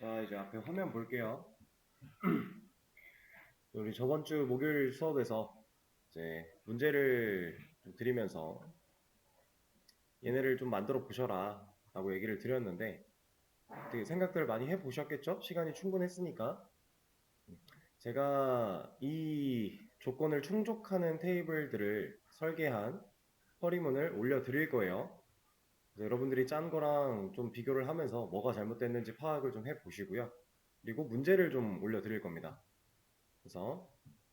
자, 이제 앞에 화면 볼게요. 우리 저번 주 목요일 수업에서 이제 문제를 좀 드리면서 얘네를 좀 만들어 보셔라 라고 얘기를 드렸는데 되게 생각들을 많이 해 보셨겠죠? 시간이 충분했으니까. 제가 이 조건을 충족하는 테이블들을 설계한 퍼리문을 올려 드릴 거예요. 그래서 여러분들이 짠 거랑 좀 비교를 하면서 뭐가 잘못됐는지 파악을 좀 해 보시고요. 그리고 문제를 좀 올려 드릴 겁니다. 그래서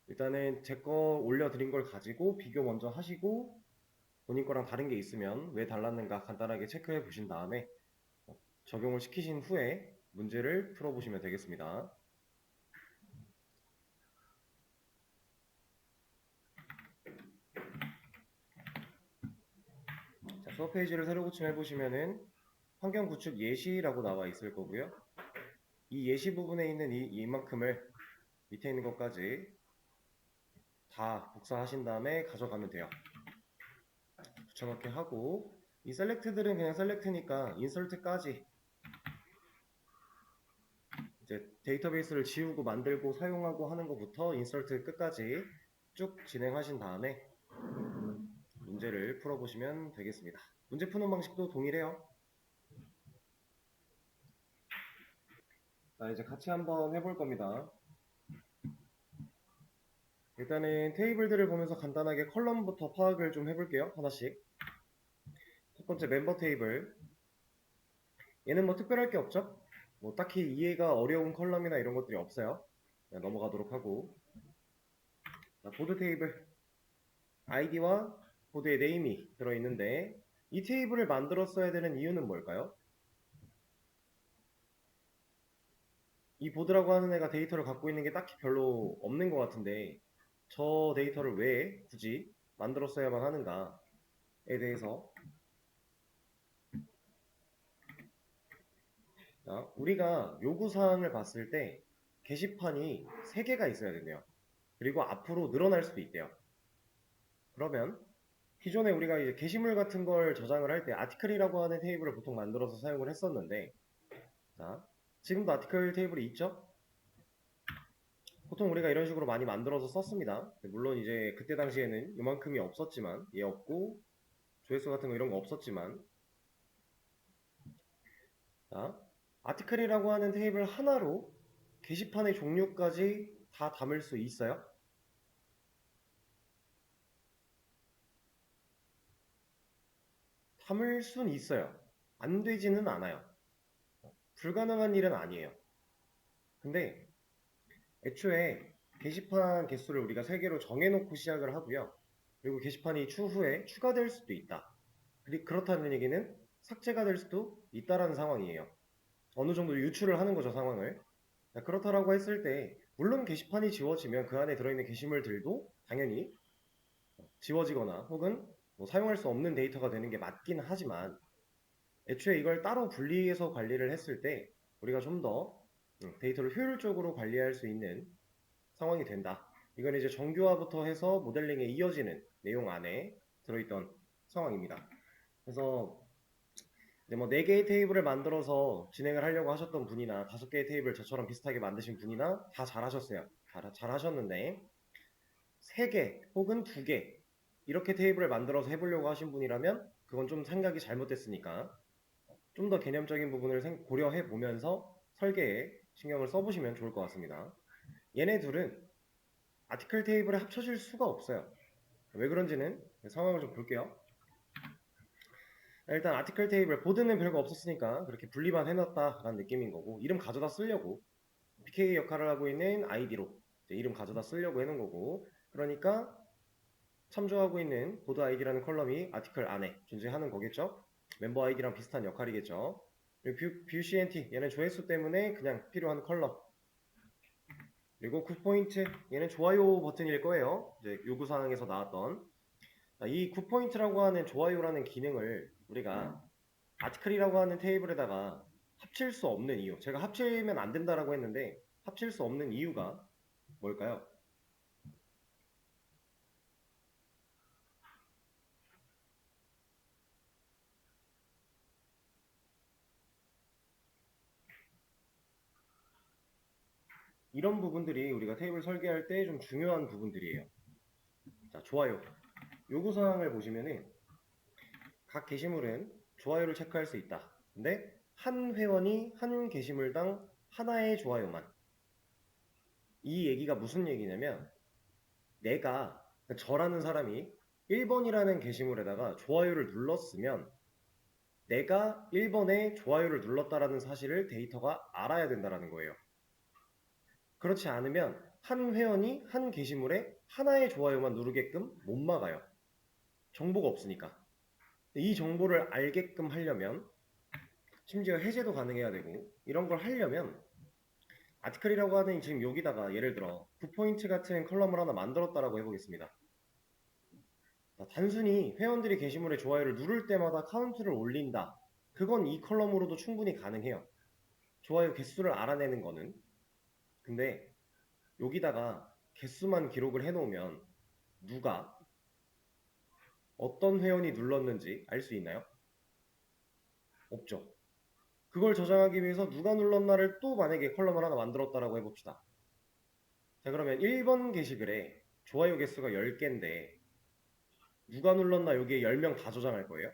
일단은 제 거 올려드린 걸 가지고 비교 먼저 하시고 본인 거랑 다른 게 있으면 왜 달랐는가 간단하게 체크해 보신 다음에 적용을 시키신 후에 문제를 풀어보시면 되겠습니다. 자, 수업 페이지를 새로 고침해 보시면은 환경 구축 예시라고 나와 있을 거고요. 이 예시 부분에 있는 이만큼을 밑에 있는 것까지 다 복사하신 다음에 가져가면 돼요. 붙여넣기 하고 이 셀렉트들은 그냥 셀렉트니까 인설트까지 이제 데이터베이스를 지우고 만들고 사용하고 하는 것부터 인서트 끝까지 쭉 진행하신 다음에 문제를 풀어보시면 되겠습니다. 문제 푸는 방식도 동일해요. 자, 이제 같이 한번 해볼 겁니다. 일단은 테이블들을 보면서 간단하게 컬럼부터 파악을 좀 해볼게요. 하나씩. 첫 번째 멤버 테이블. 얘는 뭐 특별할 게 없죠? 뭐 딱히 이해가 어려운 컬럼이나 이런 것들이 없어요. 그냥 넘어가도록 하고. 자, 보드 테이블. 아이디와 보드의 네임이 들어있는데 이 테이블을 만들었어야 되는 이유는 뭘까요? 이 보드라고 하는 애가 데이터를 갖고 있는 게 딱히 별로 없는 것 같은데 저 데이터를 왜 굳이 만들었어야만 하는가에 대해서 자, 우리가 요구사항을 봤을 때 게시판이 3개가 있어야 된대요. 그리고 앞으로 늘어날 수도 있대요. 그러면 기존에 우리가 이제 게시물 같은 걸 저장을 할 때 아티클이라고 하는 테이블을 보통 만들어서 사용을 했었는데 자, 지금도 아티클 테이블이 있죠? 보통 우리가 이런 식으로 많이 만들어서 썼습니다. 물론 이제 그때 당시에는 이만큼이 없었지만 얘 없고 조회수 같은 거 이런 거 없었지만 자, 아티클이라고 하는 테이블 하나로 게시판의 종류까지 다 담을 수 있어요? 담을 수는 있어요. 안 되지는 않아요. 불가능한 일은 아니에요. 근데 애초에 게시판 개수를 우리가 3개로 정해놓고 시작을 하고요. 그리고 게시판이 추후에 추가될 수도 있다. 그렇다는 얘기는 삭제가 될 수도 있다라는 상황이에요. 어느 정도 유출을 하는 거죠, 상황을. 그렇다라고 했을 때, 물론 게시판이 지워지면 그 안에 들어있는 게시물들도 당연히 지워지거나 혹은 뭐 사용할 수 없는 데이터가 되는 게 맞긴 하지만, 애초에 이걸 따로 분리해서 관리를 했을 때, 우리가 좀 더 데이터를 효율적으로 관리할 수 있는 상황이 된다. 이건 이제 정교화부터 해서 모델링에 이어지는 내용 안에 들어있던 상황입니다. 그래서 이제 뭐 4개의 테이블을 만들어서 진행을 하려고 하셨던 분이나 5개의 테이블 저처럼 비슷하게 만드신 분이나 다 잘하셨어요. 잘하셨는데 3개 혹은 2개 이렇게 테이블을 만들어서 해보려고 하신 분이라면 그건 좀 생각이 잘못됐으니까 좀 더 개념적인 부분을 고려해 보면서 설계에 신경을 써보시면 좋을 것 같습니다. 얘네 둘은 아티클 테이블에 합쳐질 수가 없어요. 왜 그런지는 상황을 좀 볼게요. 일단 아티클 테이블 보드는 별거 없었으니까 그렇게 분리만 해놨다라는 느낌인 거고 이름 가져다 쓰려고 PK 역할을 하고 있는 아이디로 이름 가져다 쓰려고 해놓은 거고 그러니까 참조하고 있는 보드 아이디라는 컬럼이 아티클 안에 존재하는 거겠죠. 멤버 아이디랑 비슷한 역할이겠죠. 뷰 CNT 얘는 조회수 때문에 그냥 필요한 컬럼 그리고 굿포인트 얘는 좋아요 버튼일 거예요. 이제 요구사항에서 나왔던 이 굿포인트라고 하는 좋아요라는 기능을 우리가 아티클이라고 하는 테이블에다가 합칠 수 없는 이유 제가 합치면 안 된다라고 했는데 합칠 수 없는 이유가 뭘까요? 이런 부분들이 우리가 테이블 설계할 때 좀 중요한 부분들이에요. 자, 좋아요. 요구사항을 보시면은 각 게시물은 좋아요를 체크할 수 있다. 근데 한 회원이 한 게시물당 하나의 좋아요만. 이 얘기가 무슨 얘기냐면 내가 저라는 사람이 1번이라는 게시물에다가 좋아요를 눌렀으면 내가 1번에 좋아요를 눌렀다라는 사실을 데이터가 알아야 된다는 거예요. 그렇지 않으면 한 회원이 한 게시물에 하나의 좋아요만 누르게끔 못 막아요. 정보가 없으니까. 이 정보를 알게끔 하려면 심지어 해제도 가능해야 되고 이런 걸 하려면 아티클이라고 하는 지금 여기다가 예를 들어 9포인트 같은 컬럼을 하나 만들었다라고 해보겠습니다. 단순히 회원들이 게시물에 좋아요를 누를 때마다 카운트를 올린다. 그건 이 컬럼으로도 충분히 가능해요. 좋아요 개수를 알아내는 거는. 근데 여기다가 개수만 기록을 해놓으면 누가 어떤 회원이 눌렀는지 알 수 있나요? 없죠. 그걸 저장하기 위해서 누가 눌렀나를 또 만약에 컬럼을 하나 만들었다라고 해봅시다. 자, 그러면 1번 게시글에 좋아요 개수가 10개인데 누가 눌렀나 여기에 10명 다 저장할 거예요?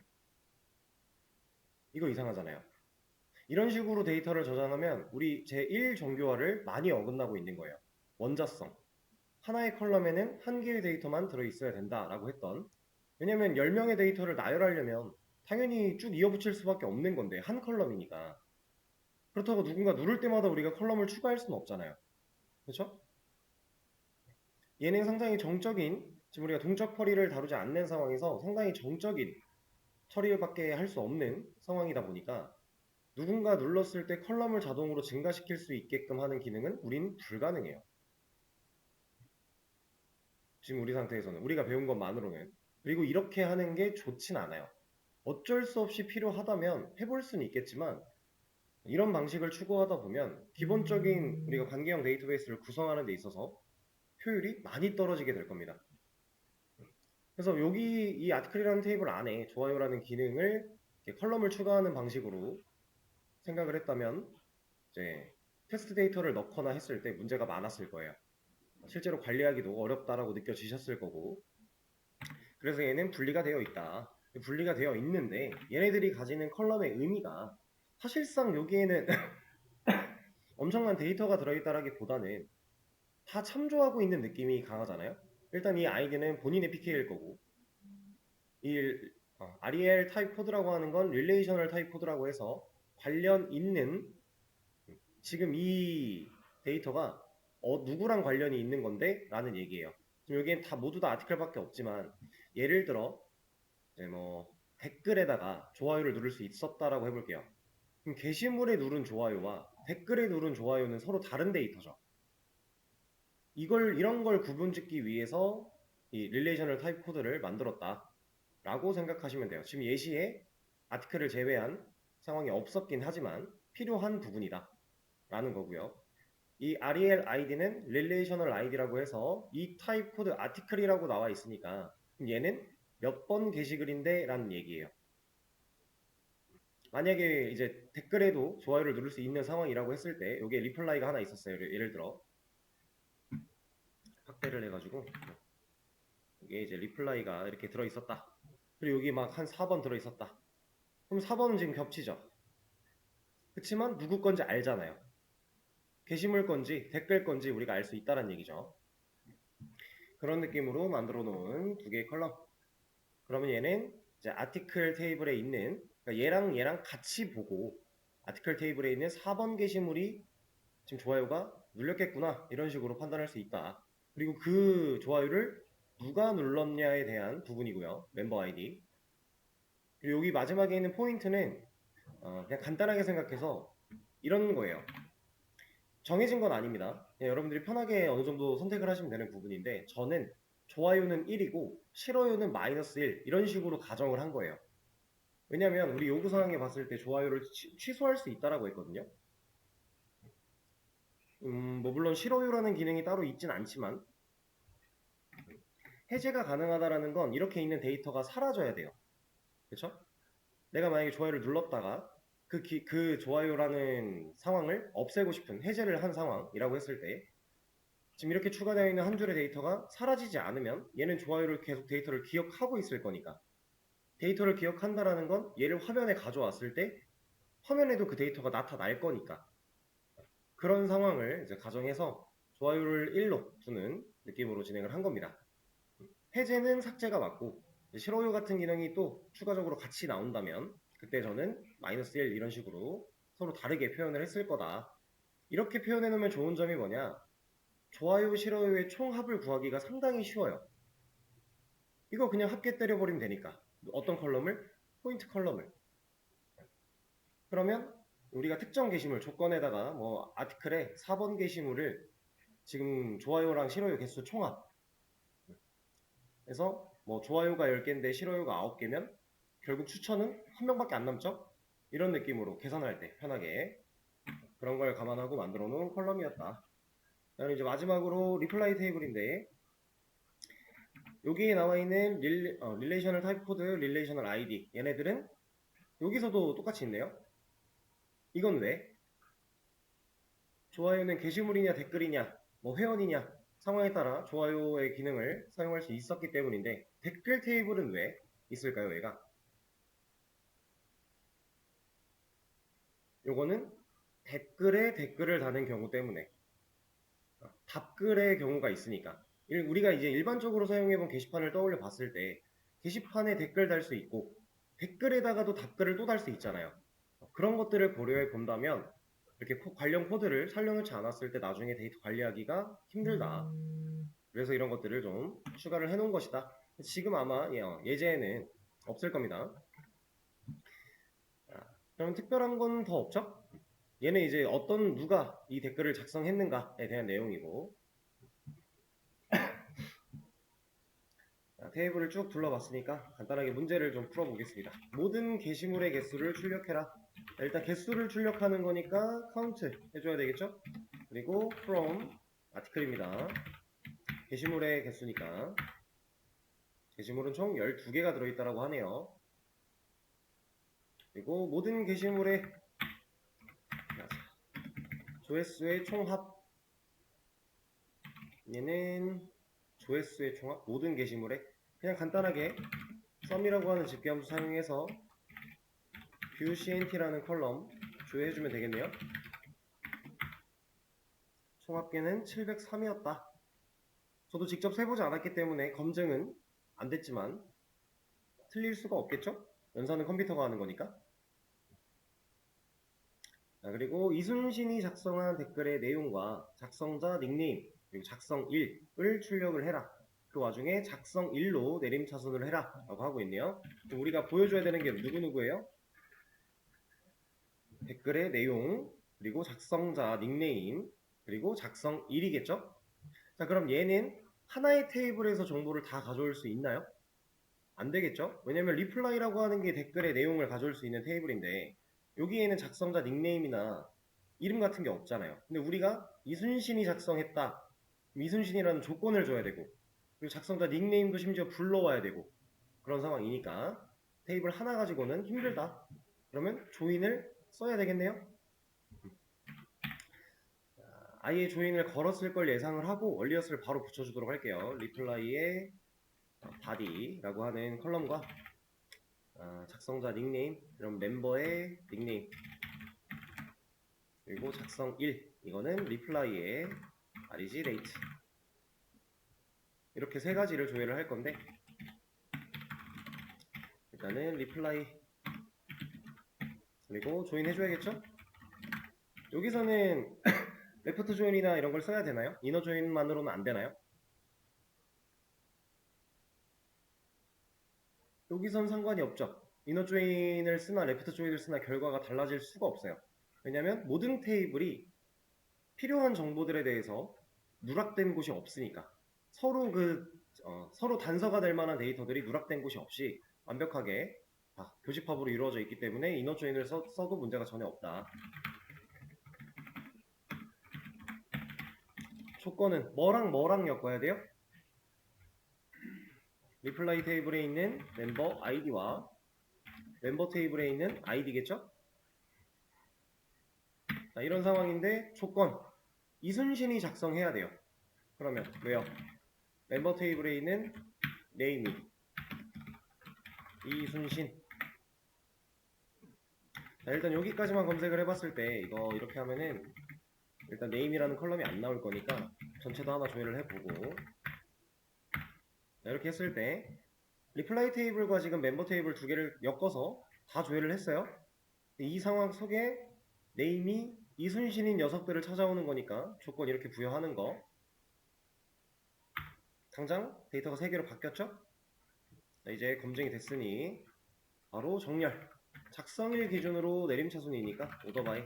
이거 이상하잖아요. 이런 식으로 데이터를 저장하면 우리 제1 정교화를 많이 어긋나고 있는 거예요. 원자성. 하나의 컬럼에는 한 개의 데이터만 들어있어야 된다라고 했던, 왜냐면 10명의 데이터를 나열하려면 당연히 쭉 이어붙일 수밖에 없는 건데 한 컬럼이니까. 그렇다고 누군가 누를 때마다 우리가 컬럼을 추가할 수는 없잖아요. 그렇죠? 얘는 상당히 정적인, 지금 우리가 동적 처리를 다루지 않는 상황에서 상당히 정적인 처리밖에 할 수 없는 상황이다 보니까 누군가 눌렀을 때 컬럼을 자동으로 증가시킬 수 있게끔 하는 기능은 우린 불가능해요. 지금 우리 상태에서는 우리가 배운 것만으로는. 그리고 이렇게 하는 게 좋진 않아요. 어쩔 수 없이 필요하다면 해볼 수는 있겠지만 이런 방식을 추구하다 보면 기본적인 우리가 관계형 데이터베이스를 구성하는 데 있어서 효율이 많이 떨어지게 될 겁니다. 그래서 여기 이 아티클이라는 테이블 안에 좋아요라는 기능을 컬럼을 추가하는 방식으로 생각을 했다면 이제 테스트 데이터를 넣거나 했을 때 문제가 많았을 거예요. 실제로 관리하기도 어렵다라고 느껴지셨을 거고, 그래서 얘는 분리가 되어 있다. 분리가 되어 있는데 얘네들이 가지는 컬럼의 의미가 사실상 여기에는 엄청난 데이터가 들어있다라기보다는 다 참조하고 있는 느낌이 강하잖아요. 일단 이 아이디는 본인의 PK일 거고, 이 REL 타입 코드라고 하는 건 릴레이셔널 타입 코드라고 해서 관련 있는, 지금 이 데이터가 누구랑 관련이 있는 건데 라는 얘기예요. 지금 여기엔 다 모두 다 아티클밖에 없지만 예를 들어 이제 뭐 댓글에다가 좋아요를 누를 수 있었다라고 해볼게요. 그럼 게시물에 누른 좋아요와 댓글에 누른 좋아요는 서로 다른 데이터죠. 이런 걸 구분짓기 위해서 이 릴레이셔널 타입 코드를 만들었다 라고 생각하시면 돼요. 지금 예시에 아티클을 제외한 상황이 없었긴 하지만 필요한 부분이다 라는 거고요. 이 REL ID는 Relational ID라고 해서 이 타입 코드 아티클이라고 나와 있으니까 얘는 몇 번 게시글인데 라는 얘기예요. 만약에 이제 댓글에도 좋아요를 누를 수 있는 상황이라고 했을 때 여기에 리플라이가 하나 있었어요. 예를 들어 확대를 해가지고 이게 이제 리플라이가 이렇게 들어있었다. 그리고 여기 막 한 4번 들어있었다. 그럼 4번은 지금 겹치죠. 그치만 누구 건지 알잖아요. 게시물 건지 댓글 건지 우리가 알 수 있다는 얘기죠. 그런 느낌으로 만들어 놓은 두 개의 컬럼. 그러면 얘는 이제 아티클 테이블에 있는, 그러니까 얘랑 같이 보고 아티클 테이블에 있는 4번 게시물이 지금 좋아요가 눌렸겠구나 이런 식으로 판단할 수 있다. 그리고 그 좋아요를 누가 눌렀냐에 대한 부분이고요. 멤버 아이디. 그리고 여기 마지막에 있는 포인트는 그냥 간단하게 생각해서 이런 거예요. 정해진 건 아닙니다. 여러분들이 편하게 어느 정도 선택을 하시면 되는 부분인데 저는 좋아요는 1이고 싫어요는 -1 이런 식으로 가정을 한 거예요. 왜냐면 우리 요구사항에 봤을 때 좋아요를 취소할 수 있다라고 했거든요. 뭐 물론 싫어요라는 기능이 따로 있진 않지만 해제가 가능하다라는 건 이렇게 있는 데이터가 사라져야 돼요. 그렇죠? 내가 만약에 좋아요를 눌렀다가 그 좋아요라는 상황을 없애고 싶은 해제를 한 상황이라고 했을 때 지금 이렇게 추가되어 있는 한 줄의 데이터가 사라지지 않으면 얘는 좋아요를 계속 데이터를 기억하고 있을 거니까 데이터를 기억한다라는 건 얘를 화면에 가져왔을 때 화면에도 그 데이터가 나타날 거니까 그런 상황을 이제 가정해서 좋아요를 1로 두는 느낌으로 진행을 한 겁니다. 해제는 삭제가 맞고 싫어요 같은 기능이 또 추가적으로 같이 나온다면 그때 저는 -1 이런 식으로 서로 다르게 표현을 했을 거다. 이렇게 표현해 놓으면 좋은 점이 뭐냐? 좋아요, 싫어요의 총합을 구하기가 상당히 쉬워요. 이거 그냥 합계 때려버리면 되니까. 어떤 컬럼을? 포인트 컬럼을. 그러면 우리가 특정 게시물 조건에다가 뭐 아티클에 4번 게시물을 지금 좋아요랑 싫어요 개수 총합 그래서 뭐 좋아요가 10개인데 싫어요가 9개면 결국 추천은 한 명밖에 안 남죠? 이런 느낌으로 계산할 때 편하게 그런 걸 감안하고 만들어 놓은 컬럼이었다. 그다음에 이제 마지막으로 리플라이 테이블인데 여기에 나와 있는 릴레이셔널 타입 코드, 릴레이셔널 아이디 얘네들은 여기서도 똑같이 있네요. 이건 왜? 좋아요는 게시물이냐 댓글이냐 뭐 회원이냐 상황에 따라 좋아요의 기능을 사용할 수 있었기 때문인데 댓글 테이블은 왜 있을까요 얘가? 요거는 댓글에 댓글을 다는 경우 때문에 답글의 경우가 있으니까 우리가 이제 일반적으로 사용해본 게시판을 떠올려 봤을 때 게시판에 댓글 달 수 있고 댓글에다가도 답글을 또 달 수 있잖아요. 그런 것들을 고려해 본다면 이렇게 관련 코드를 살려놓지 않았을 때 나중에 데이터 관리하기가 힘들다. 그래서 이런 것들을 좀 추가를 해 놓은 것이다. 지금 아마 예제에는 없을 겁니다. 그럼 특별한 건 더 없죠? 얘는 이제 누가 이 댓글을 작성했는가에 대한 내용이고 테이블을 쭉 둘러봤으니까 간단하게 문제를 좀 풀어보겠습니다. 모든 게시물의 개수를 출력해라. 일단 개수를 출력하는 거니까 count 해줘야 되겠죠? 그리고 from 아티클입니다. 게시물의 개수니까 게시물은 총 12개가 들어있다고 하네요. 그리고 모든 게시물의 조회수의 총합 얘는 조회수의 총합 모든 게시물에 그냥 간단하게 sum이라고 하는 집계함수 사용해서 view cnt라는 컬럼 조회해주면 되겠네요. 총합계는 703이었다. 저도 직접 세보지 않았기 때문에 검증은 안 됐지만 틀릴 수가 없겠죠? 연산은 컴퓨터가 하는 거니까. 그리고 이순신이 작성한 댓글의 내용과 작성자 닉네임 그리고 작성일을 출력을 해라. 그 와중에 작성일로 내림차순을 해라 라고 하고 있네요. 우리가 보여줘야 되는 게 누구누구예요? 댓글의 내용 그리고 작성자 닉네임 그리고 작성일이겠죠? 자 그럼 얘는 하나의 테이블에서 정보를 다 가져올 수 있나요? 안 되겠죠? 왜냐면 리플라이라고 하는 게 댓글의 내용을 가져올 수 있는 테이블인데 여기에는 작성자 닉네임이나 이름 같은 게 없잖아요. 근데 우리가 이순신이 작성했다. 이순신이라는 조건을 줘야 되고 그리고 작성자 닉네임도 심지어 불러와야 되고 그런 상황이니까 테이블 하나 가지고는 힘들다. 그러면 조인을 써야 되겠네요. 아예 조인을 걸었을 걸 예상을 하고 얼리어스를 바로 붙여주도록 할게요. 리플라이의 body라고 하는 컬럼과 작성자 닉네임, 그럼 멤버의 닉네임, 그리고 작성 1, 이거는 리플라이의 REG date. 이렇게 세 가지를 조회를 할 건데, 일단은 리플라이, 그리고 조인 해줘야겠죠? 여기서는 레프트 조인이나 이런 걸 써야 되나요? 이너 조인만으로는 안 되나요? 여기선 상관이 없죠. 이너 조인을 쓰나 레프트 조인을 쓰나 결과가 달라질 수가 없어요. 왜냐면 모든 테이블이 필요한 정보들에 대해서 누락된 곳이 없으니까 서로 단서가 될 만한 데이터들이 누락된 곳이 없이 완벽하게 교집합으로 이루어져 있기 때문에 이너 조인을 써도 문제가 전혀 없다. 조건은 뭐랑 엮어야 돼요? 리플라이 테이블에 있는 멤버 아이디와 멤버 테이블에 있는 아이디겠죠? 자, 이런 상황인데 조건 이순신이 작성해야 돼요. 그러면 왜요? 멤버 테이블에 있는 네임이 이순신. 자, 일단 여기까지만 검색을 해봤을 때 이거 이렇게 하면은 일단 네임이라는 컬럼이 안 나올 거니까 전체도 하나 조회를 해보고, 자, 이렇게 했을 때 리플라이 테이블과 지금 멤버 테이블 두 개를 엮어서 다 조회를 했어요. 이 상황 속에 네임이 이순신인 녀석들을 찾아오는 거니까 조건 이렇게 부여하는 거. 당장 데이터가 3개로 바뀌었죠? 자, 이제 검증이 됐으니 바로 정렬. 작성일 기준으로 내림차순이니까 오더바이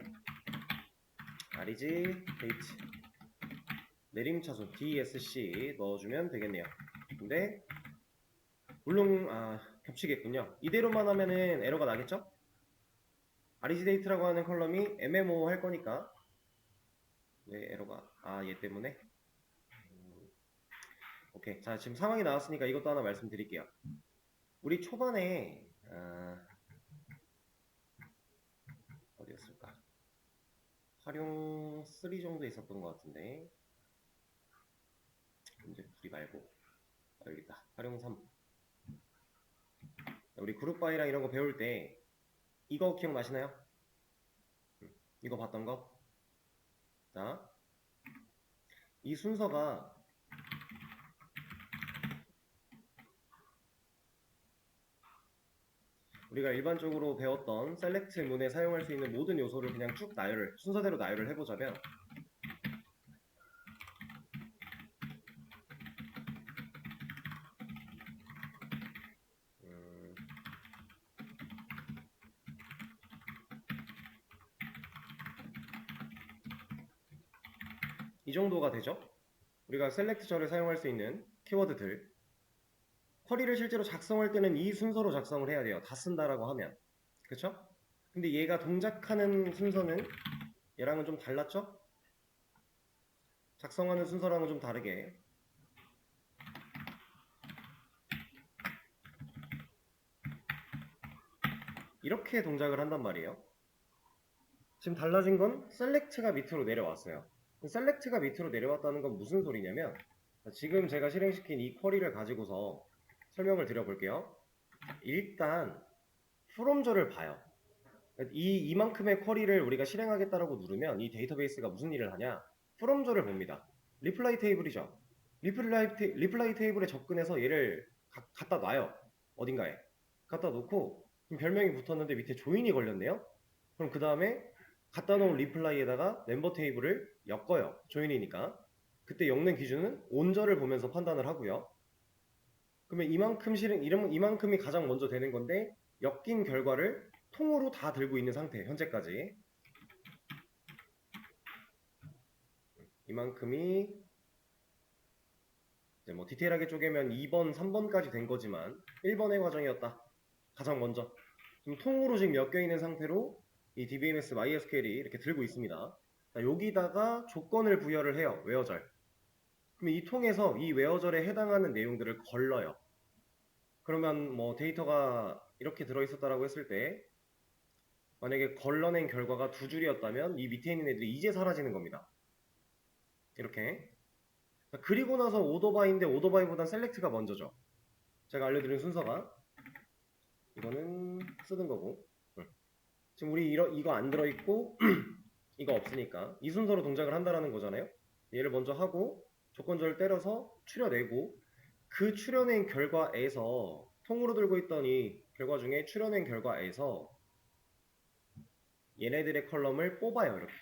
REG 데이트 내림차순 DSC 넣어주면 되겠네요. 근데 물론 겹치겠군요. 이대로만 하면은 에러가 나겠죠? REG 데이트라고 하는 컬럼이 MMO 할 거니까. 왜 에러가 얘 때문에. 오케이. 자, 지금 상황이 나왔으니까 이것도 하나 말씀드릴게요. 우리 초반에 어디였을까? 활용 3 정도 있었던 것 같은데, 문제 풀이 말고 여기 있다. 활용 3. 우리 그룹 바이랑 이런 거 배울 때 이거 기억나시나요? 이거 봤던 거? 자, 이 순서가 우리가 일반적으로 배웠던 셀렉트 문에 사용할 수 있는 모든 요소를 그냥 쭉 순서대로 나열을 해보자면, 이 정도가 되죠? 우리가 셀렉트절을 사용할 수 있는 키워드들. 쿼리를 실제로 작성할 때는 이 순서로 작성을 해야 돼요. 다 쓴다라고 하면. 그쵸? 근데 얘가 동작하는 순서는 얘랑은 좀 달랐죠? 작성하는 순서랑은 좀 다르게 이렇게 동작을 한단 말이에요. 지금 달라진 건 셀렉트가 밑으로 내려왔어요. 셀렉트가 밑으로 내려왔다는 건 무슨 소리냐면, 지금 제가 실행시킨 이 쿼리를 가지고서 설명을 드려볼게요. 일단 from절을 봐요. 이만큼의 쿼리를 우리가 실행하겠다라고 누르면 이 데이터베이스가 무슨 일을 하냐? from절을 봅니다. 리플라이 테이블이죠. 리플라이 테이블에 접근해서 얘를 갖다 놔요. 어딘가에 갖다 놓고, 별명이 붙었는데 밑에 조인이 걸렸네요. 그럼 그 다음에 갖다 놓은 리플라이에다가 멤버 테이블을 엮어요. 조인이니까. 그때 엮는 기준은 온절을 보면서 판단을 하고요. 그러면 이만큼이 가장 먼저 되는 건데, 엮인 결과를 통으로 다 들고 있는 상태, 현재까지. 이만큼이 이제 뭐 디테일하게 쪼개면 2번, 3번까지 된 거지만 1번의 과정이었다. 가장 먼저. 지금 통으로 지금 엮여 있는 상태로 이 DBMS MySQL이 이렇게 들고 있습니다. 자, 여기다가 조건을 부여를 해요. 웨어절. 그럼 이 통에서 이 웨어절에 해당하는 내용들을 걸러요. 그러면 뭐 데이터가 이렇게 들어있었다라고 했을 때, 만약에 걸러낸 결과가 2줄이었다면 이 밑에 있는 애들이 이제 사라지는 겁니다. 이렇게. 자, 그리고 나서 오더바이인데 오더바이보단 셀렉트가 먼저죠. 제가 알려드린 순서가 이거는 쓰는 거고, 지금 우리 이거 안 들어있고 이거 없으니까 이 순서로 동작을 한다라는 거잖아요. 얘를 먼저 하고 조건절을 때려서 추려내고, 그 추려낸 결과에서 통으로 들고 있던 이 결과 중에 추려낸 결과에서 얘네들의 컬럼을 뽑아요. 이렇게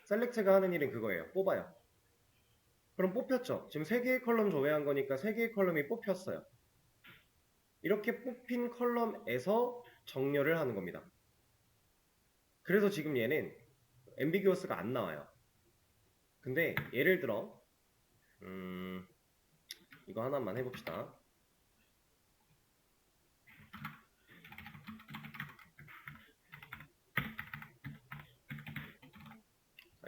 셀렉트가 하는 일은 그거예요. 뽑아요. 그럼 뽑혔죠. 지금 3개의 컬럼 조회한 거니까 3개의 컬럼이 뽑혔어요. 이렇게 뽑힌 컬럼에서 정렬을 하는 겁니다. 그래서 지금 얘는 앰비규어스가 안 나와요. 근데 예를 들어 이거 하나만 해봅시다.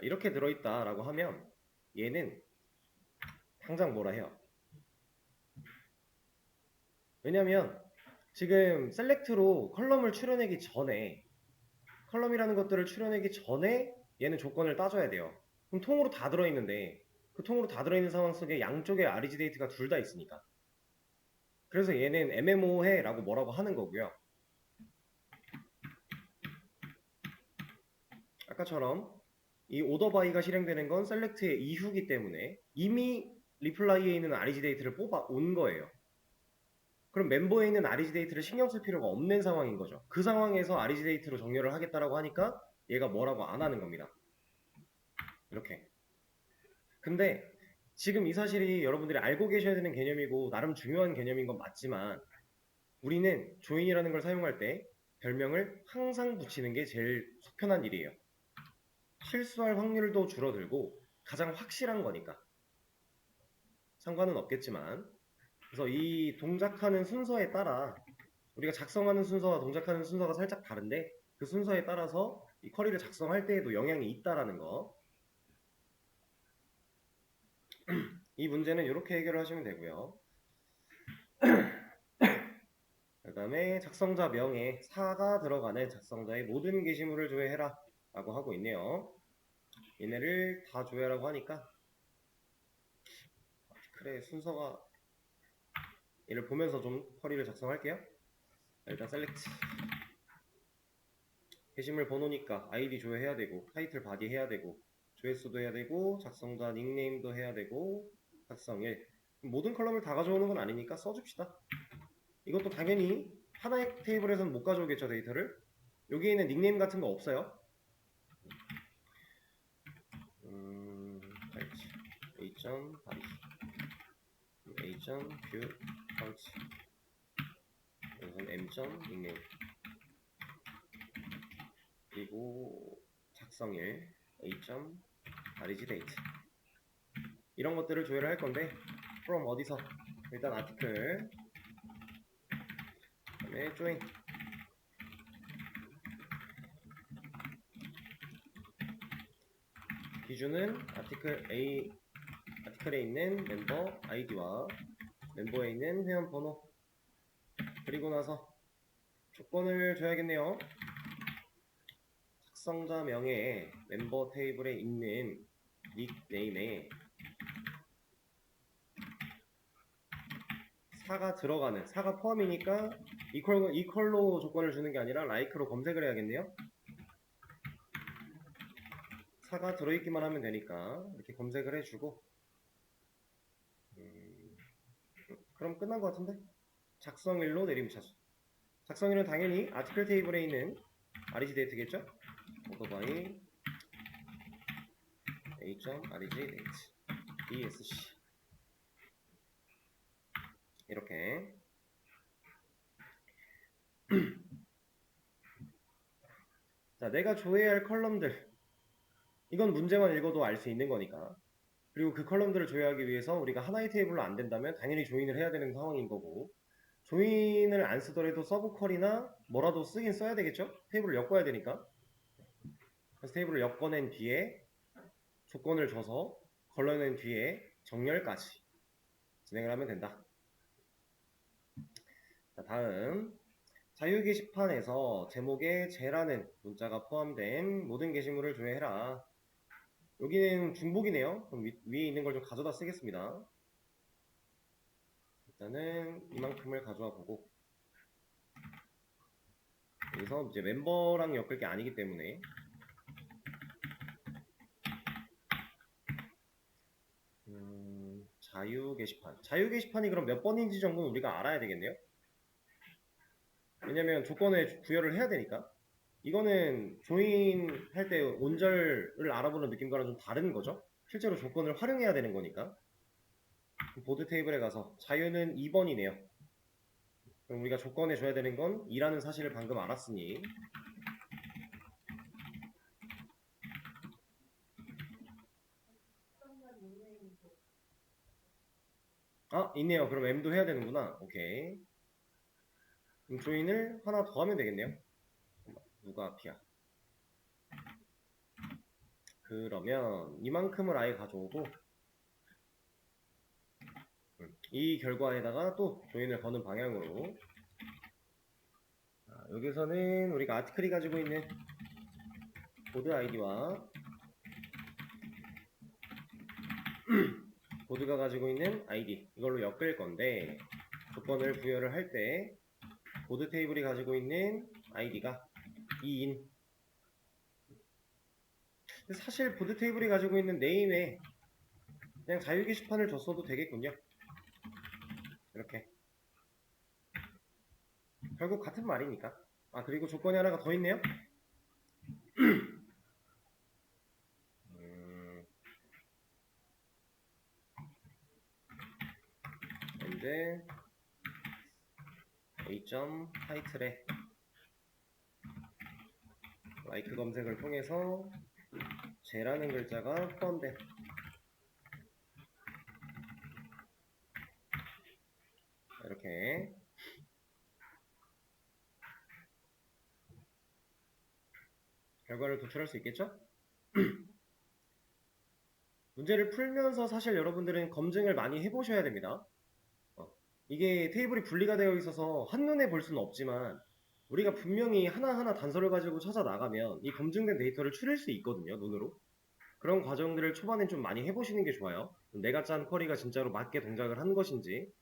이렇게 들어있다 라고 하면 얘는 당장 뭐라 해요. 왜냐면 지금 셀렉트로 컬럼을 추려내기 전에 컬럼이라는 것들을 추려내기 전에 얘는 조건을 따져야 돼요. 그럼 통으로 다 들어있는데 그 통으로 다 들어있는 상황 속에 양쪽에 REG 데이트가 둘 다 있으니까, 그래서 얘는 MMO해 라고 뭐라고 하는 거고요. 아까처럼 이 오더 바이가 실행되는 건 셀렉트의 이후기 때문에 이미 리플라이에 있는 REG 데이트를 뽑아 온 거예요. 그럼 멤버에 있는 REG 데이트를 신경 쓸 필요가 없는 상황인 거죠. 그 상황에서 REG 데이트로 정렬을 하겠다라고 하니까 얘가 뭐라고 안 하는 겁니다. 이렇게. 근데 지금 이 사실이 여러분들이 알고 계셔야 되는 개념이고 나름 중요한 개념인 건 맞지만, 우리는 조인이라는 걸 사용할 때 별명을 항상 붙이는 게 제일 속편한 일이에요. 실수할 확률도 줄어들고 가장 확실한 거니까 상관은 없겠지만, 그래서 이 동작하는 순서에 따라, 우리가 작성하는 순서와 동작하는 순서가 살짝 다른데 그 순서에 따라서 이 쿼리를 작성할 때에도 영향이 있다라는 거. 이 문제는 이렇게 해결을 하시면 되고요. 그 다음에 작성자 명에 4가 들어가는 작성자의 모든 게시물을 조회해라 라고 하고 있네요. 얘네를 다 조회하라고 하니까 그래, 순서가, 얘를 보면서 좀 쿼리를 작성할게요. 일단 셀렉트, 게시물 번호니까 아이디 조회해야 되고 타이틀 바디 해야 되고 조회수도 해야 되고 작성자 닉네임도 해야 되고 작성일, 모든 컬럼을 다 가져오는 건 아니니까 써줍시다. 이것도 당연히 하나의 테이블에서는 못 가져오겠죠, 데이터를. 여기에 있는 닉네임 같은 거 없어요. A.바리 A.뷰 펀치, 여기서는 M. 닉네임, 그리고 작성일 A.REG 데이트, 이런 것들을 조회를 할 건데, from 어디서? 일단 아티클, 그다음에 join, 기준은 아티클에 있는 멤버 아이디와 멤버에 있는 회원 번호, 그리고 나서 조건을 줘야겠네요. 작성자 명에 멤버 테이블에 있는 닉네임에 4가 들어가는, 4가 포함이니까 이퀄로 조건을 주는 게 아니라 like로 검색을 해야겠네요. 4가 들어있기만 하면 되니까 이렇게 검색을 해주고, 그럼 끝난 것 같은데? 작성일로 내림차수. 작성일은 당연히 아티클 테이블에 있는 REG 데이트겠죠? 오토바이 A.REG 데이트 ESC, 이렇게. 자, 내가 조회해야 할 컬럼들, 이건 문제만 읽어도 알 수 있는 거니까. 그리고 그 컬럼들을 조회하기 위해서 우리가 하나의 테이블로 안 된다면 당연히 조인을 해야 되는 상황인 거고, 조인을 안 쓰더라도 서브 쿼리나 뭐라도 쓰긴 써야 되겠죠? 테이블을 엮어야 되니까. 그래서 테이블을 엮어낸 뒤에 조건을 줘서 걸러낸 뒤에 정렬까지 진행을 하면 된다. 자, 다음 자유 게시판에서 제목에 제라는 문자가 포함된 모든 게시물을 조회해라. 여기는 중복이네요. 그럼 위에 있는 걸 좀 가져다 쓰겠습니다. 일단은 이만큼을 가져와 보고, 여기서 이제 멤버랑 엮을 게 아니기 때문에 자유 게시판, 자유 게시판이 그럼 몇 번인지 정도는 우리가 알아야 되겠네요. 왜냐면 조건에 부여를 해야 되니까. 이거는 조인 할 때 온절을 알아보는 느낌과는 좀 다른 거죠. 실제로 조건을 활용해야 되는 거니까. 보드 테이블에 가서 자유는 2번이네요. 그럼 우리가 조건에 줘야 되는 건 2라는 사실을 방금 알았으니, 아, 있네요. 그럼 M도 해야 되는구나. 오케이. 그럼 조인을 하나 더 하면 되겠네요. 누가 앞이야? 그러면 이만큼을 아예 가져오고, 이 결과에다가 또 조인을 거는 방향으로, 여기서는 우리가 아티클이 가지고 있는 보드 아이디와 보드가 가지고 있는 아이디 이걸로 엮을 건데 조건을 부여를 할 때 보드 테이블이 가지고 있는 아이디가 2인. 사실 보드 테이블이 가지고 있는 네임에 그냥 자유 게시판을 줬어도 되겠군요. 이렇게 결국 같은 말이니까. 아, 그리고 조건이 하나가 더 있네요. 이제 A. 타이틀에 라이크 검색을 통해서 제라는 글자가 포함된 이렇게 결과를 도출할 수 있겠죠? 문제를 풀면서 사실 여러분들은 검증을 많이 해보셔야 됩니다. 이게 테이블이 분리가 되어 있어서 한눈에 볼 수는 없지만 우리가 분명히 하나하나 단서를 가지고 찾아 나가면 이 검증된 데이터를 추릴 수 있거든요, 눈으로. 그런 과정들을 초반엔 좀 많이 해보시는 게 좋아요. 내가 짠 쿼리가 진짜로 맞게 동작을 한 것인지.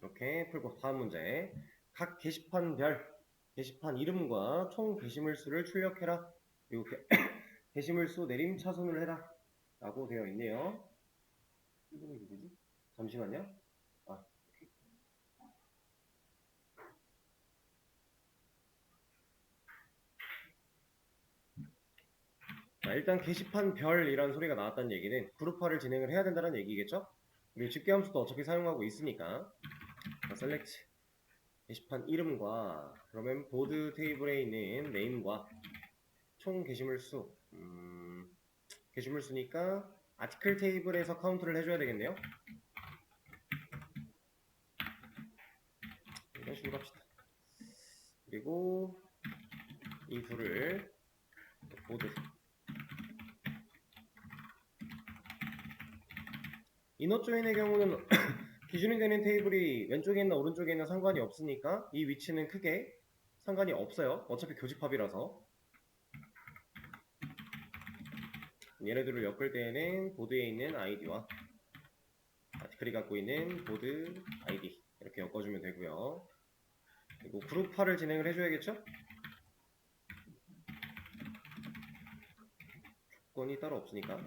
이렇게 풀고 다음 문제. 각 게시판별 게시판 이름과 총 게시물 수를 출력해라. 그리고 게시물 수 내림차순을 해라. 라고 되어 있네요. 이분이 누구지? 잠시만요. 아, 일단 게시판별이라는 소리가 나왔다는 얘기는 그룹화를 진행을 해야 된다는 얘기겠죠? 그리고 집계함수도 어차피 사용하고 있으니까. 셀렉트 게시판 이름과 그러면 보드 테이블에 있는 네임과 총 게시물 수 게시물 수니까 아티클 테이블에서 카운트를 해줘야 되겠네요. 이런 식으로 합시다. 그리고 이 둘을 보드 이너 조인의 경우는 기준이 되는 테이블이 왼쪽에 있나 오른쪽에 있나 상관이 없으니까 이 위치는 크게 상관이 없어요. 어차피 교집합이라서. 얘네들을 엮을 때에는 보드에 있는 아이디와 아티클이 갖고 있는 보드 아이디 이렇게 엮어주면 되고요. 그리고 그룹화를 진행을 해줘야겠죠? 조건이 따로 없으니까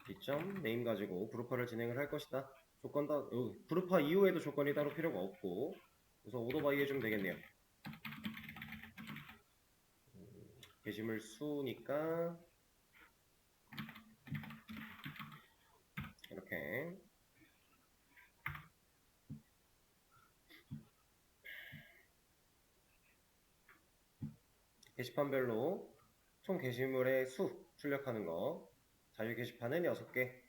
이점 네임 가지고 그룹화를 진행을 할 것이다. 조건 다 그룹화 이후에도 조건이 따로 필요가 없고 그래서 오더 바이 해주면 되겠네요. 게시물 수니까 이렇게 게시판별로 총 게시물의 수 출력하는 거 자유 게시판은 6개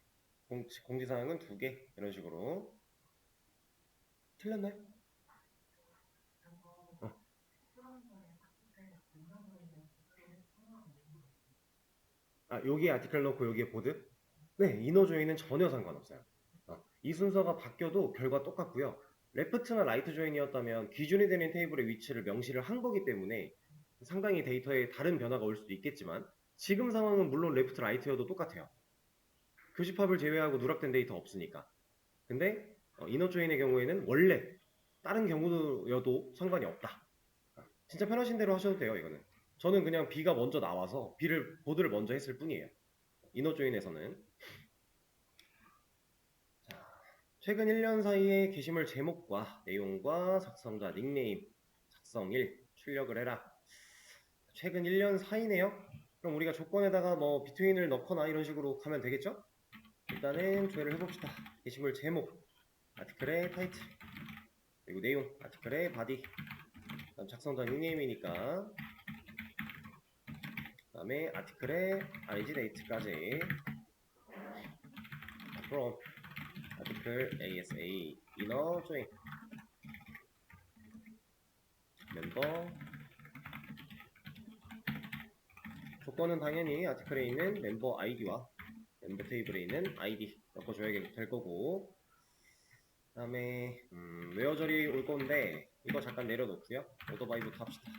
공지사항은 2개 이런 식으로. 틀렸나요? 여기에 아티클 넣고 여기에 보드? 네, 이너 조인은 전혀 상관없어요. 이 순서가 바뀌어도 결과 똑같고요. 레프트나 라이트 조인이었다면 기준이 되는 테이블의 위치를 명시를 한 거기 때문에 상당히 데이터에 다른 변화가 올 수도 있겠지만 지금 상황은 물론 레프트 라이트여도 똑같아요. 교집합을 제외하고 누락된 데이터 없으니까. 근데 이너 조인의 경우에는 원래 다른 경우여도 상관이 없다. 진짜 편하신 대로 하셔도 돼요. 이거는 저는 그냥 B가 먼저 나와서 보드를 먼저 했을 뿐이에요. 이너 조인에서는. 최근 1년 사이에 게시물 제목과 내용과 작성자 닉네임 작성일 출력을 해라. 최근 1년 사이네요. 그럼 우리가 조건에다가 뭐 비트윈을 넣거나 이런 식으로 가면 되겠죠? 일단은 조회를 해봅시다. 게시물 제목 아티클의 타이틀 그리고 내용 아티클의 바디 그다음 작성자 닉네임이니까 그 다음에 아티클의 IG 데이트까지 from 아티클 ASA 이너 조인 멤버 조건은 당연히 아티클에 있는 멤버 아이디와 멤버 테이블에 있는 아이디 엮어줘야 될 거고 그 다음에 웨어절이 올 건데 이거 잠깐 내려놓고요. 오더 바이부터 합시다.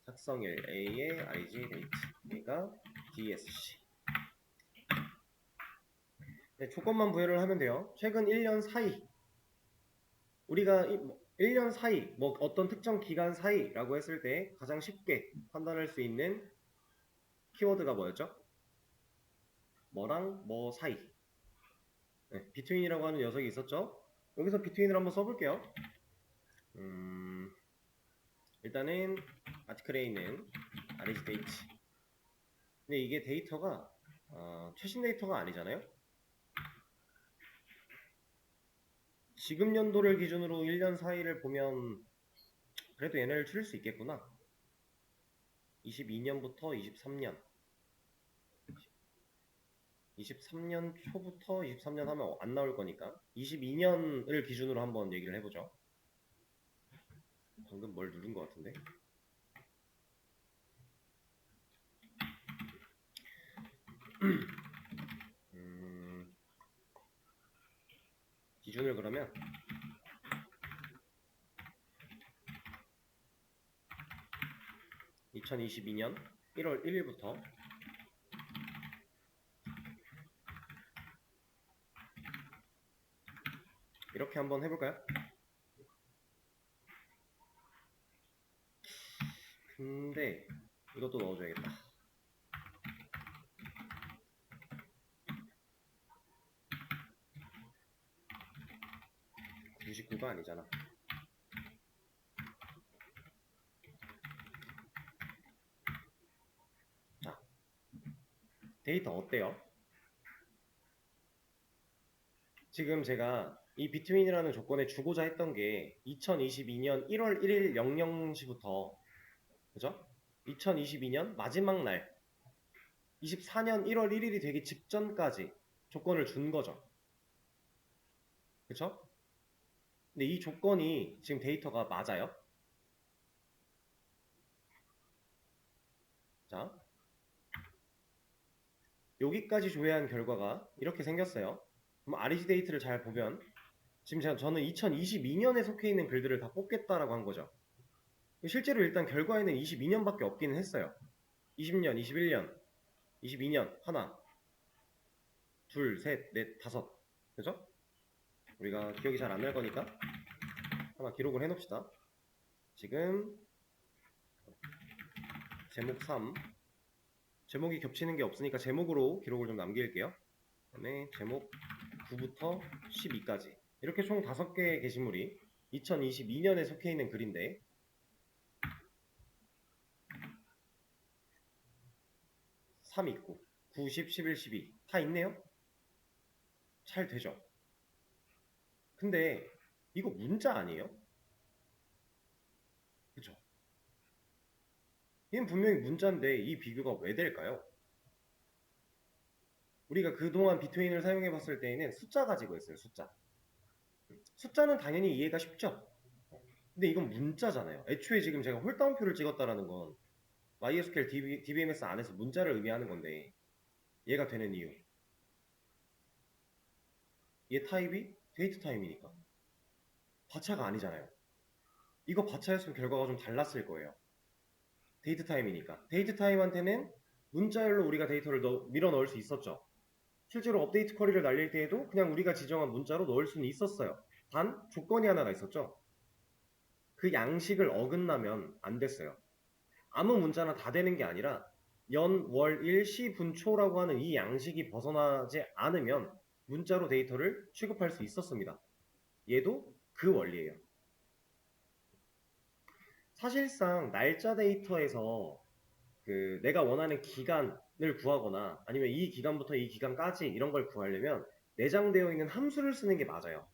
작성일 A의 IG 데이트 얘가 DSC. 네, 조건만 부여를 하면 돼요. 최근 1년 사이 우리가 1년 사이 뭐 어떤 특정 기간 사이라고 했을 때 가장 쉽게 판단할 수 있는 키워드가 뭐였죠? 뭐랑 뭐 사이. 네, between이라고 하는 녀석이 있었죠? 여기서 between을 한번 써볼게요. 일단은 아티클에 있는 RG 데이트. 근데 이게 데이터가 최신 데이터가 아니잖아요. 지금 연도를 기준으로 1년 사이를 보면 그래도 얘네를 추릴 수 있겠구나. 22년부터 23년 23년 초부터 23년 하면 안 나올 거니까 22년을 기준으로 한번 얘기를 해보죠. 방금 뭘 누른 것 같은데. 기준을 그러면 2022년 1월 1일부터 이렇게 한번 해볼까요? 근데 이것도 넣어줘야겠다. 99가 아니잖아. 자, 데이터 어때요? 지금 제가 이 between이라는 조건에 주고자 했던 게 2022년 1월 1일 00시부터 그죠? 2022년 마지막 날 24년 1월 1일이 되기 직전까지 조건을 준 거죠. 그쵸? 근데 이 조건이 지금 데이터가 맞아요? 자, 여기까지 조회한 결과가 이렇게 생겼어요. 그럼 REG 데이터를 잘 보면 지금 저는 2022년에 속해 있는 글들을 다 뽑겠다라고 한 거죠. 실제로 일단 결과에는 22년밖에 없기는 했어요. 20년, 21년, 22년 하나, 둘, 셋, 넷, 다섯. 그죠? 우리가 기억이 잘 안 날 거니까 하나 기록을 해놓읍시다. 지금 제목 3 제목이 겹치는 게 없으니까 제목으로 기록을 좀 남길게요. 그다음에 제목 9부터 12까지 이렇게 총 5개의 게시물이 2022년에 속해 있는 글인데 3 있고 9, 10, 11, 12 다 있네요. 잘 되죠. 근데 이거 문자 아니에요? 그쵸? 이건 분명히 문자인데 이 비교가 왜 될까요? 우리가 그동안 비트윈을 사용해 봤을 때에는 숫자 가지고 했어요. 숫자는 당연히 이해가 쉽죠. 근데 이건 문자잖아요. 애초에 지금 제가 홀다운표를 찍었다라는 건 MySQL DBMS 안에서 문자를 의미하는 건데 얘가 되는 이유, 얘 타입이 데이트 타임이니까 바차가 아니잖아요. 이거 바차였으면 결과가 좀 달랐을 거예요. 데이트 타임이니까 데이트 타임한테는 문자열로 우리가 데이터를 밀어 넣을 수 있었죠. 실제로 업데이트 쿼리를 날릴 때에도 그냥 우리가 지정한 문자로 넣을 수는 있었어요. 단 조건이 하나가 있었죠. 그 양식을 어긋나면 안 됐어요. 아무 문자나 다 되는 게 아니라 연, 월, 일, 시, 분, 초라고 하는 이 양식이 벗어나지 않으면 문자로 데이터를 취급할 수 있었습니다. 얘도 그 원리예요. 사실상 날짜 데이터에서 내가 원하는 기간을 구하거나 아니면 이 기간부터 이 기간까지 이런 걸 구하려면 내장되어 있는 함수를 쓰는 게 맞아요.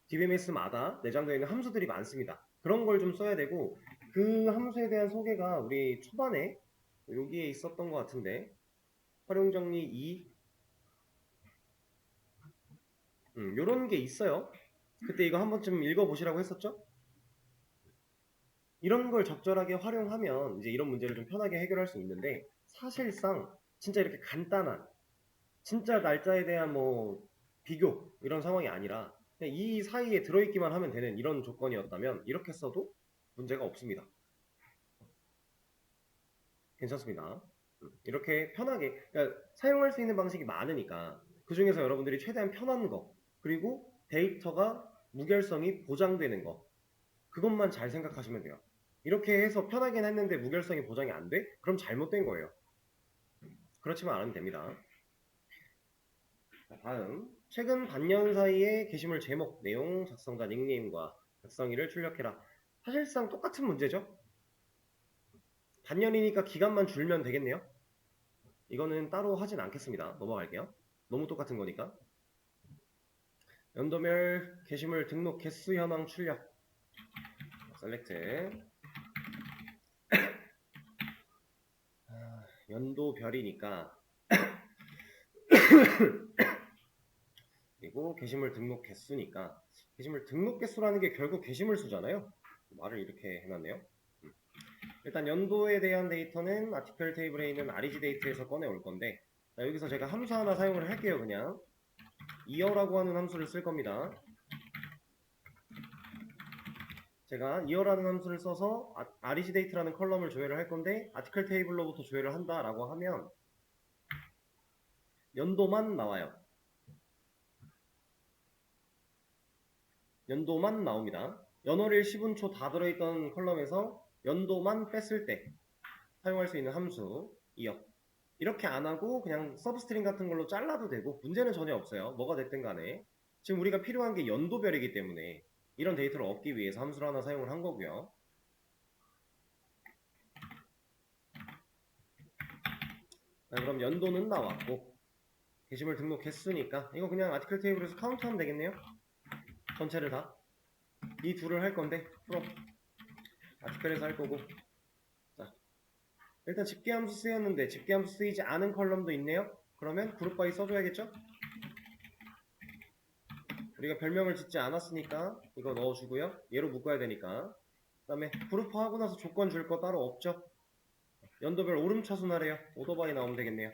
DBMS마다 내장되어 있는 함수들이 많습니다. 그런 걸 좀 써야 되고 그 함수에 대한 소개가 우리 초반에 여기에 있었던 것 같은데 활용정리 2 요런 게 있어요. 그때 이거 한 번쯤 읽어보시라고 했었죠? 이런 걸 적절하게 활용하면 이제 이런 문제를 좀 편하게 해결할 수 있는데 사실상 진짜 이렇게 간단한 진짜 날짜에 대한 뭐 비교 이런 상황이 아니라 그냥 이 사이에 들어있기만 하면 되는 이런 조건이었다면 이렇게 써도 문제가 없습니다. 괜찮습니다. 이렇게 편하게, 그러니까 사용할 수 있는 방식이 많으니까 그 중에서 여러분들이 최대한 편한 거, 그리고 데이터가 무결성이 보장되는 거, 그것만 잘 생각하시면 돼요. 이렇게 해서 편하긴 했는데 무결성이 보장이 안 돼? 그럼 잘못된 거예요. 그렇지만 않으면 됩니다. 자, 다음, 최근 반년 사이에 게시물 제목, 내용, 작성자 닉네임과 작성일을 출력해라. 사실상 똑같은 문제죠? 반년이니까 기간만 줄면 되겠네요. 이거는 따로 하진 않겠습니다. 넘어갈게요. 너무 똑같은 거니까. 연도별 게시물 등록 개수 현황 출력. 셀렉트. 연도별이니까 그리고 게시물 등록 개수니까 게시물 등록 개수라는 게 결국 게시물 수잖아요. 말을 이렇게 해놨네요. 일단 연도에 대한 데이터는 아티클 테이블에 있는 REG 데이트에서 꺼내올 건데, 자, 여기서 제가 함수 하나 사용을 할게요. 그냥 year라고 하는 함수를 쓸 겁니다. 제가 year라는 함수를 써서 REG 데이트라는 컬럼을 조회를 할 건데 아티클 테이블로부터 조회를 한다라고 하면 연도만 나와요. 연도만 나옵니다. 연월일 10분초 다 들어있던 컬럼에서 연도만 뺐을 때 사용할 수 있는 함수 year. 이렇게 안 하고 그냥 서브스트링 같은 걸로 잘라도 되고 문제는 전혀 없어요. 뭐가 됐든 간에 지금 우리가 필요한 게 연도별이기 때문에 이런 데이터를 얻기 위해서 함수를 하나 사용을 한 거고요. 자, 그럼 연도는 나왔고 게시물 등록 개수니까 이거 그냥 아티클 테이블에서 카운트하면 되겠네요. 전체를 다 이 둘을 할 건데 프롬 아티클에서 할 거고. 자, 일단 집계함수 쓰였는데 집계함수 쓰이지 않은 컬럼도 있네요. 그러면 그룹 바이 써줘야겠죠? 우리가 별명을 짓지 않았으니까 이거 넣어주고요. 얘로 묶어야 되니까. 그 다음에 그룹화 하고 나서 조건 줄 거 따로 없죠. 연도별 오름차순하래요. 오더바이 나오면 되겠네요.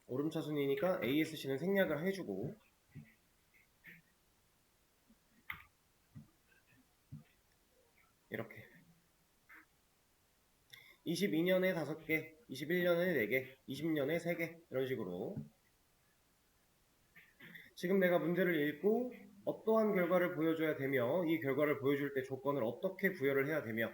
오름차순이니까 ASC는 생략을 해주고, 이렇게 22년에 5개, 21년에 4개, 20년에 3개 이런 식으로 지금 내가 문제를 읽고 어떠한 결과를 보여줘야 되며 이 결과를 보여줄 때 조건을 어떻게 부여를 해야 되며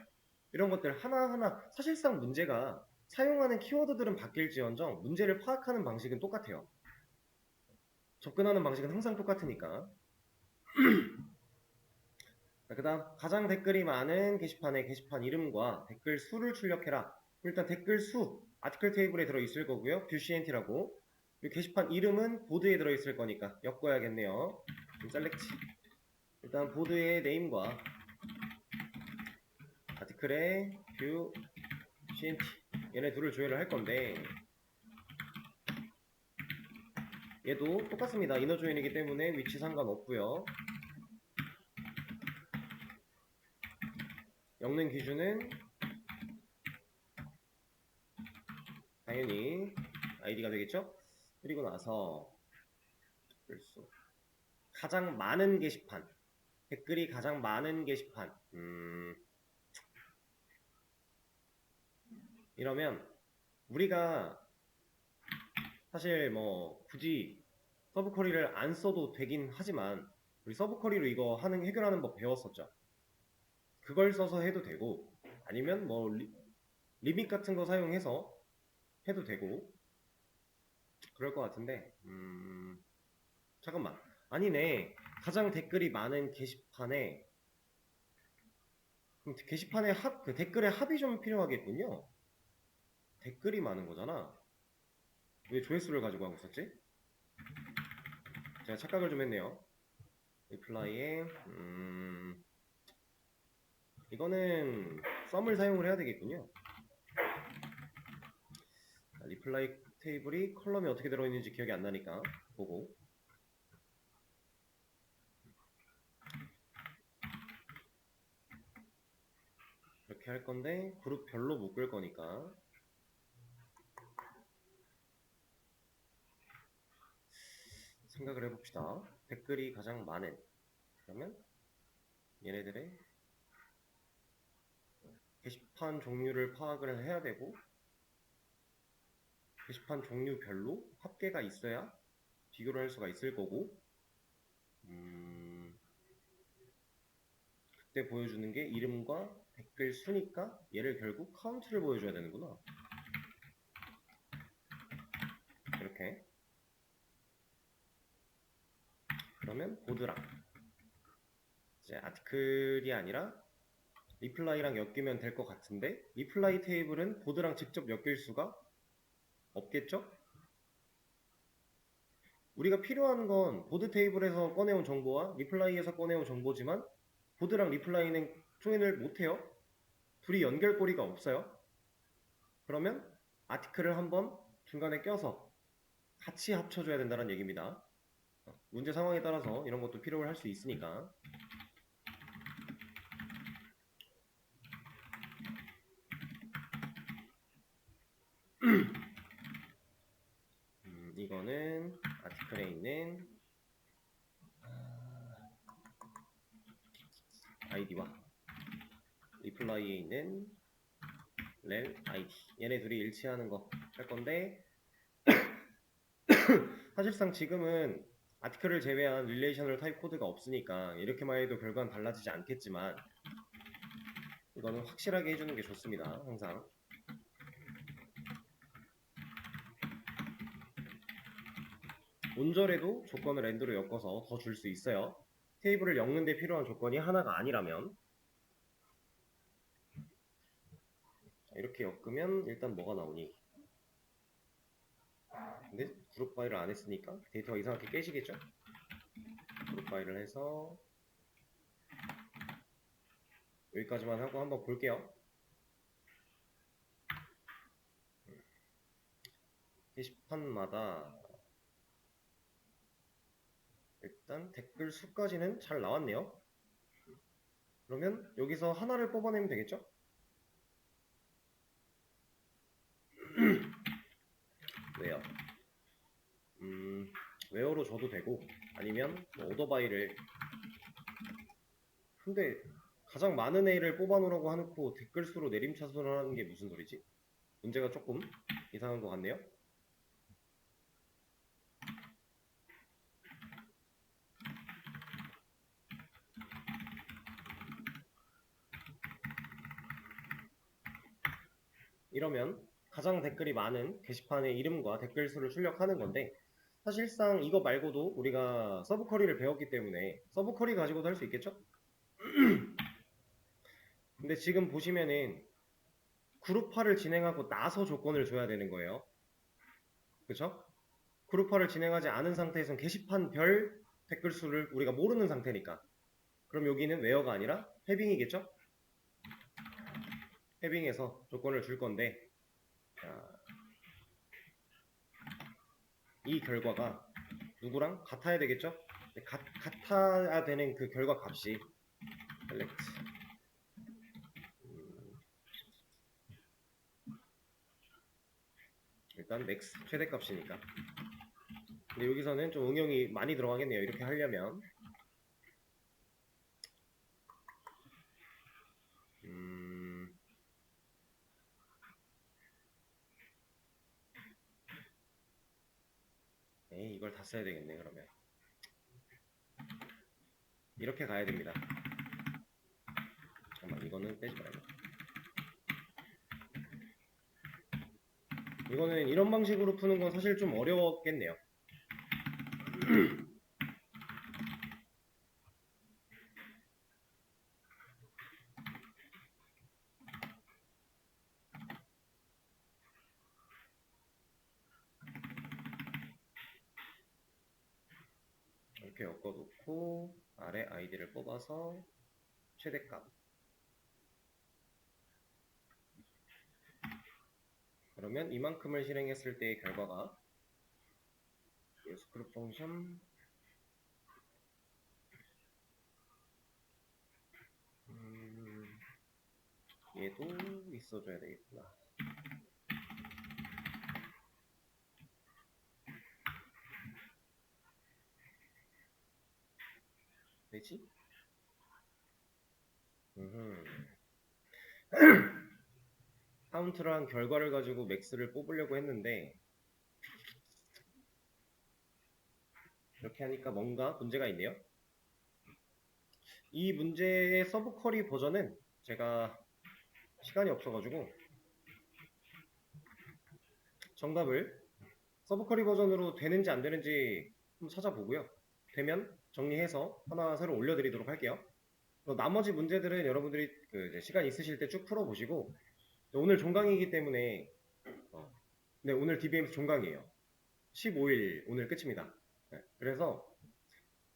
이런 것들 하나하나 사실상 문제가 사용하는 키워드들은 바뀔지언정 문제를 파악하는 방식은 똑같아요. 접근하는 방식은 항상 똑같으니까. 그 다음 가장 댓글이 많은 게시판의 게시판 이름과 댓글 수를 출력해라. 일단 댓글 수 아티클 테이블에 들어있을 거고요. 뷰 CNT라고. 게시판 이름은 보드에 들어있을 거니까 엮어야겠네요. 셀렉트. 일단 보드의 네임과 아티클의 뷰 CNT 얘네 둘을 조회를 할 건데 얘도 똑같습니다. 이너 조인이기 때문에 위치 상관없고요. 엮는 기준은 당연히 아이디가 되겠죠? 그리고 나서 글수 가장 많은 게시판 댓글이 가장 많은 게시판 이러면 우리가 사실 뭐 굳이 서브 쿼리를 안 써도 되긴 하지만 우리 서브 쿼리로 이거 해결하는 법 배웠었죠. 그걸 써서 해도 되고 아니면 뭐 리밋 같은 거 사용해서 해도 되고 그럴 것 같은데 잠깐만 아니네. 가장 댓글이 많은 게시판에 그럼 게시판의 그 댓글의 합이 좀 필요하겠군요. 댓글이 많은 거잖아. 왜 조회수를 가지고 하고 있었지? 제가 착각을 좀 했네요. 리플라이에 이거는 썸을 사용을 해야 되겠군요. 리플라이 테이블이 컬럼이 어떻게 들어있는지 기억이 안 나니까 보고 이렇게 할 건데 그룹별로 묶을 거니까 해봅시다. 댓글이 가장 많은, 그러면 얘네들의 게시판 종류를 파악을 해야 되고, 게시판 종류별로 합계가 있어야 비교를 할 수가 있을 거고, 그때 보여주는 게 이름과 댓글 수니까 얘를 결국 카운트를 보여줘야 되는구나. 이렇게. 그러면 보드랑 이제 아티클이 아니라 리플라이랑 엮이면 될 것 같은데, 리플라이 테이블은 보드랑 직접 엮일 수가 없겠죠? 우리가 필요한 건 보드 테이블에서 꺼내온 정보와 리플라이에서 꺼내온 정보지만 보드랑 리플라이는 조인을 못해요. 둘이 연결고리가 없어요. 그러면 아티클을 한번 중간에 껴서 같이 합쳐줘야 된다는 얘기입니다. 문제 상황에 따라서 이런 것도 필요를 할 수 있으니까. 이거는 아티클에 있는 아이디와 리플라이에 있는 렐 아이디, 얘네 둘이 일치하는 거 할 건데, 사실상 지금은 아티클을 제외한 릴레이셔널 타입 코드가 없으니까 이렇게만 해도 결과는 달라지지 않겠지만, 이거는 확실하게 해주는 게 좋습니다. 항상 온절에도 조건을 엔드로 엮어서 더 줄 수 있어요. 테이블을 엮는 데 필요한 조건이 하나가 아니라면. 이렇게 엮으면 일단 뭐가 나오니? 근데 그룹 파일을 안 했으니까 데이터가 이상하게 깨지겠죠? 그룹 파일을 해서 여기까지만 하고 한번 볼게요. 게시판마다 일단 댓글 수까지는 잘 나왔네요. 그러면 여기서 하나를 뽑아내면 되겠죠? 웨어. 웨어로 줘도 되고, 아니면 뭐 오더바이를. 근데 가장 많은 A를 뽑아놓으라고 해놓고 댓글 수로 내림차순을 하는 게 무슨 소리지? 문제가 조금 이상한 것 같네요. 이러면 가장 댓글이 많은 게시판의 이름과 댓글 수를 출력하는 건데, 사실상 이거 말고도 우리가 서브 쿼리를 배웠기 때문에 서브 쿼리 가지고도 할 수 있겠죠? 근데 지금 보시면은 그룹화를 진행하고 나서 조건을 줘야 되는 거예요. 그쵸? 그룹화를 진행하지 않은 상태에서는 게시판별 댓글 수를 우리가 모르는 상태니까. 그럼 여기는 웨어가 아니라 해빙이겠죠? 해빙해서 조건을 줄 건데, 자, 이 결과가 누구랑 같아야 되겠죠? 같아야 되는 그 결과 값이 select 일단 max 최대값이니까. 근데 여기서는 좀 응용이 많이 들어가겠네요. 이렇게 하려면 에이, 이걸 다 써야 되겠네. 그러면 이렇게 가야 됩니다. 잠깐만, 이거는 빼지 말고. 이거는 이런 방식으로 푸는 건 사실 좀 어려웠겠네요. 이렇게 엮어놓고 아래 아이디를 뽑아서 최대값. 그러면 이만큼을 실행했을 때의 결과가 스크립 펑션 얘도 있어줘야 되겠구나. 되지? 카운트랑 결과를 가지고 맥스를 뽑으려고 했는데 이렇게 하니까 뭔가 문제가 있네요. 이 문제의 서브 쿼리 버전은 제가 시간이 없어가지고 정답을 서브 쿼리 버전으로 되는지 안 되는지 한번 찾아보고요. 되면 정리해서 하나 새로 올려드리도록 할게요. 나머지 문제들은 여러분들이 이제 시간 있으실 때 쭉 풀어보시고 오늘 종강이기 때문에 네, 오늘 DBMS 종강이에요. 15일 오늘 끝입니다. 네, 그래서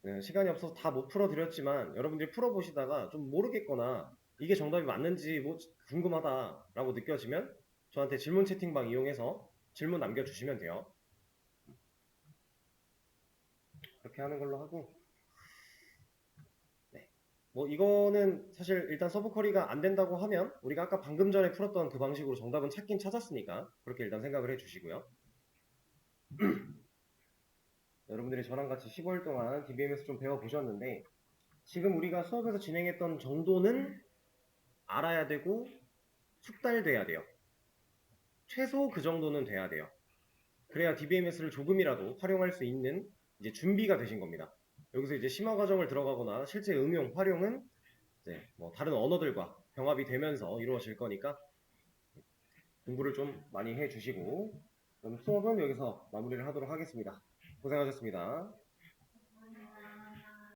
네, 시간이 없어서 다 못 풀어드렸지만 여러분들이 풀어보시다가 좀 모르겠거나 이게 정답이 맞는지 뭐 궁금하다라고 느껴지면 저한테 질문 채팅방 이용해서 질문 남겨주시면 돼요. 그렇게 하는 걸로 하고 네. 뭐 이거는 사실 일단 서브 쿼리가 안 된다고 하면 우리가 아까 방금 전에 풀었던 그 방식으로 정답은 찾긴 찾았으니까 그렇게 일단 생각을 해주시고요. 여러분들이 저랑 같이 15일 동안 DBMS 좀 배워보셨는데 지금 우리가 수업에서 진행했던 정도는 알아야 되고 숙달돼야 돼요. 최소 그 정도는 돼야 돼요. 그래야 DBMS를 조금이라도 활용할 수 있는 이제 준비가 되신 겁니다. 여기서 이제 심화 과정을 들어가거나 실제 응용, 활용은 이제 뭐 다른 언어들과 병합이 되면서 이루어질 거니까 공부를 좀 많이 해주시고 그럼 수업은 여기서 마무리를 하도록 하겠습니다. 고생하셨습니다.